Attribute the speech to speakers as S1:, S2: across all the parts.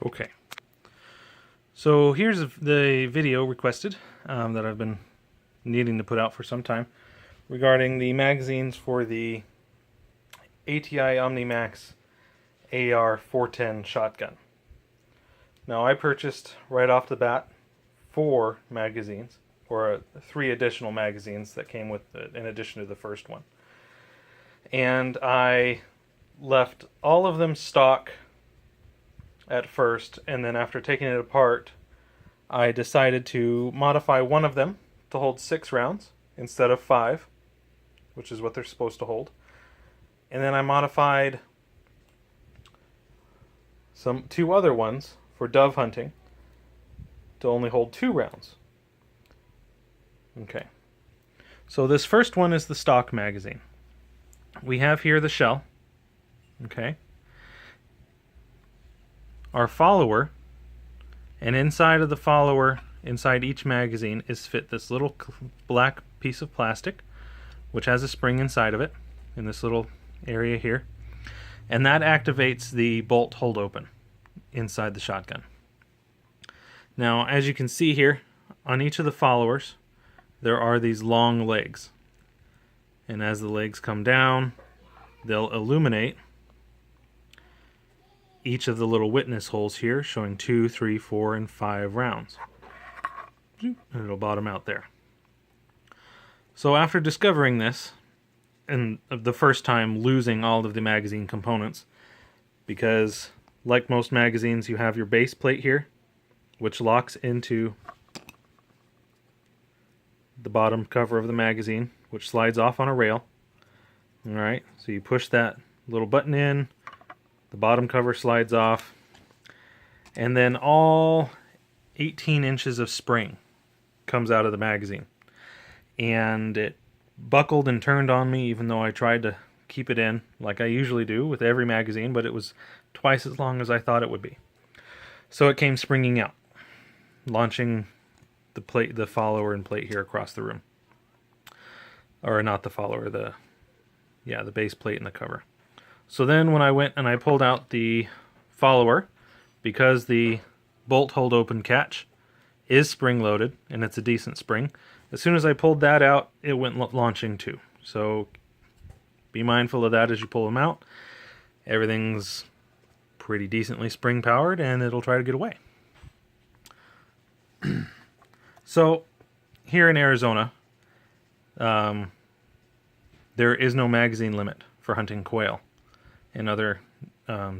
S1: Okay, so here's the video requested that I've been needing to put out for some time regarding the magazines for the ATI OMNIMAXX AR-410 shotgun. Now I purchased right off the bat 4 magazines, or 3 additional magazines that came with it in addition to the first one. And I left all of them stock at first, and then after taking it apart, I decided to modify one of them to hold 6 rounds instead of 5, which is what they're supposed to hold. And then I modified 2 other ones for dove hunting to only hold 2 rounds. Okay, so this first one is the stock magazine. We have here the shell. Okay, our follower, and inside of the follower, inside each magazine, is fit this little black piece of plastic, which has a spring inside of it, in this little area here, and that activates the bolt hold open inside the shotgun. Now, as you can see here, on each of the followers, there are these long legs, and as the legs come down, they'll illuminate each of the little witness holes here, showing 2, 3, 4, and 5 rounds. And it'll bottom out there. So after discovering this, and the first time losing all of the magazine components, because like most magazines, you have your base plate here, which locks into the bottom cover of the magazine, which slides off on a rail. Alright, so you push that little button in, the bottom cover slides off, and then all 18 inches of spring comes out of the magazine. And it buckled and turned on me, even though I tried to keep it in like I usually do with every magazine, but it was twice as long as I thought it would be. So it came springing out, launching the follower and plate here across the room. Or not the follower, the base plate and the cover. So then when I went and I pulled out the follower, because the bolt hold open catch is spring loaded and it's a decent spring, as soon as I pulled that out, it went launching too. So be mindful of that as you pull them out. Everything's pretty decently spring powered and it'll try to get away. So here in Arizona, there is no magazine limit for hunting quail and other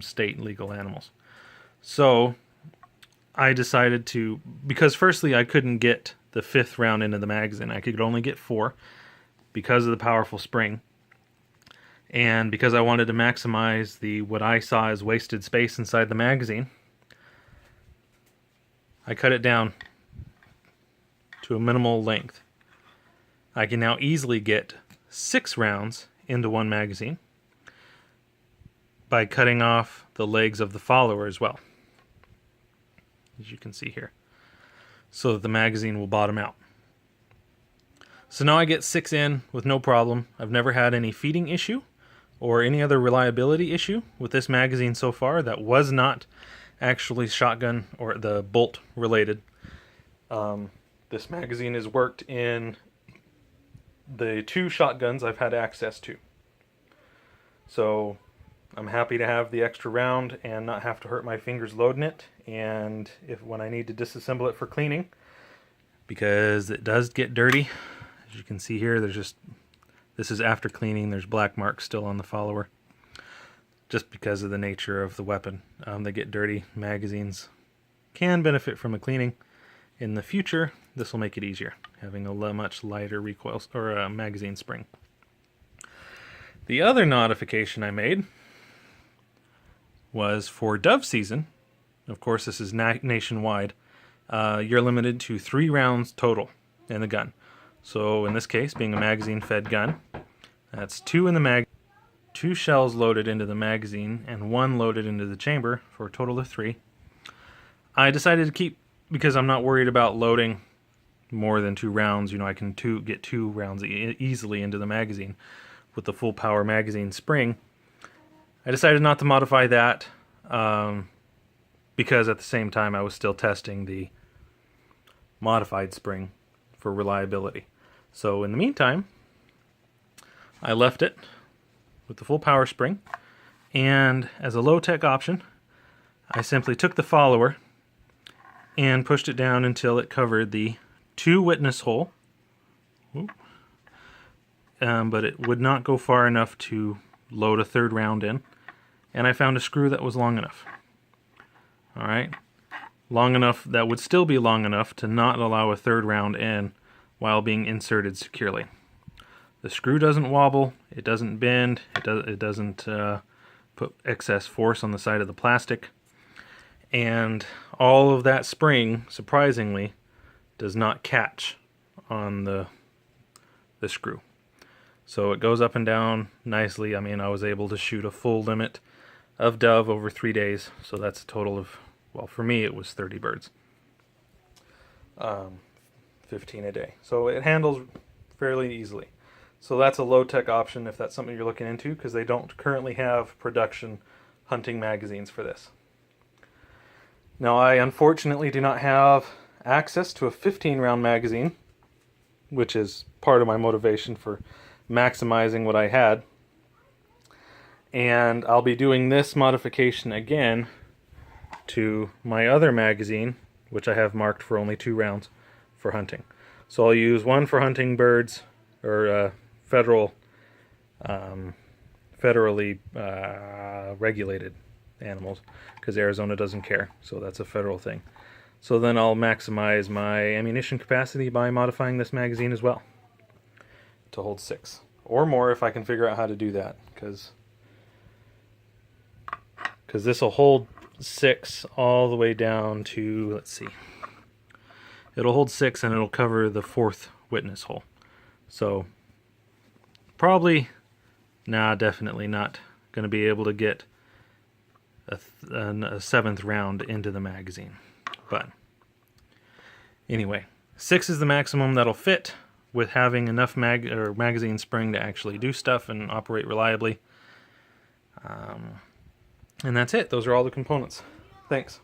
S1: state legal animals. So I decided to, because firstly I couldn't get the 5th round into the magazine. I could only get 4 because of the powerful spring, and because I wanted to maximize what I saw as wasted space inside the magazine, I cut it down to a minimal length. I can now easily get 6 rounds into one magazine by cutting off the legs of the follower as well, as you can see here, so that the magazine will bottom out. So now I get 6 in with no problem. I've never had any feeding issue or any other reliability issue with this magazine so far that was not actually shotgun or the bolt related. This magazine has worked in the 2 shotguns I've had access to. So I'm happy to have the extra round and not have to hurt my fingers loading it, and when I need to disassemble it for cleaning, because it does get dirty. As you can see here, this is after cleaning, there's black marks still on the follower, just because of the nature of the weapon. They get dirty. Magazines can benefit from a cleaning. In the future, this will make it easier, having a much lighter recoil or a magazine spring. The other modification I made was for dove season. Of course, this is nationwide. You're limited to 3 rounds total in the gun. So in this case, being a magazine-fed gun, that's 2 in the 2 shells loaded into the magazine and 1 loaded into the chamber for a total of 3. I decided to keep, because I'm not worried about loading more than 2 rounds. You know, I can get 2 rounds easily into the magazine with the full power magazine spring. I decided not to modify that because at the same time I was still testing the modified spring for reliability. So in the meantime, I left it with the full power spring, and as a low-tech option, I simply took the follower and pushed it down until it covered the 2 witness hole. But it would not go far enough to load a 3rd round in, and I found a screw that was long enough. Alright, long enough that would still be long enough to not allow a 3rd round in while being inserted securely. The screw doesn't wobble, it doesn't bend, it doesn't put excess force on the side of the plastic, and all of that spring, surprisingly, does not catch on the screw. So it goes up and down nicely. I mean, I was able to shoot a full limit of dove over 3 days, so that's a total of, well, for me it was 30 birds. 15 a day. So it handles fairly easily. So that's a low-tech option if that's something you're looking into, because they don't currently have production hunting magazines for this. Now, I unfortunately do not have access to a 15-round magazine, which is part of my motivation for maximizing what I had. And I'll be doing this modification again to my other magazine, which I have marked for only 2 rounds for hunting. So I'll use one for hunting birds, or federally regulated animals, because Arizona doesn't care, so that's a federal thing. So then I'll maximize my ammunition capacity by modifying this magazine as well to hold 6 or more if I can figure out how to do that, because this will hold 6 all the way down to, let's see, it'll hold 6 and it'll cover the 4th witness hole. So probably, definitely not going to be able to get a 7th round into the magazine. But anyway, 6 is the maximum that'll fit with having enough magazine spring to actually do stuff and operate reliably. And that's it. Those are all the components. Thanks.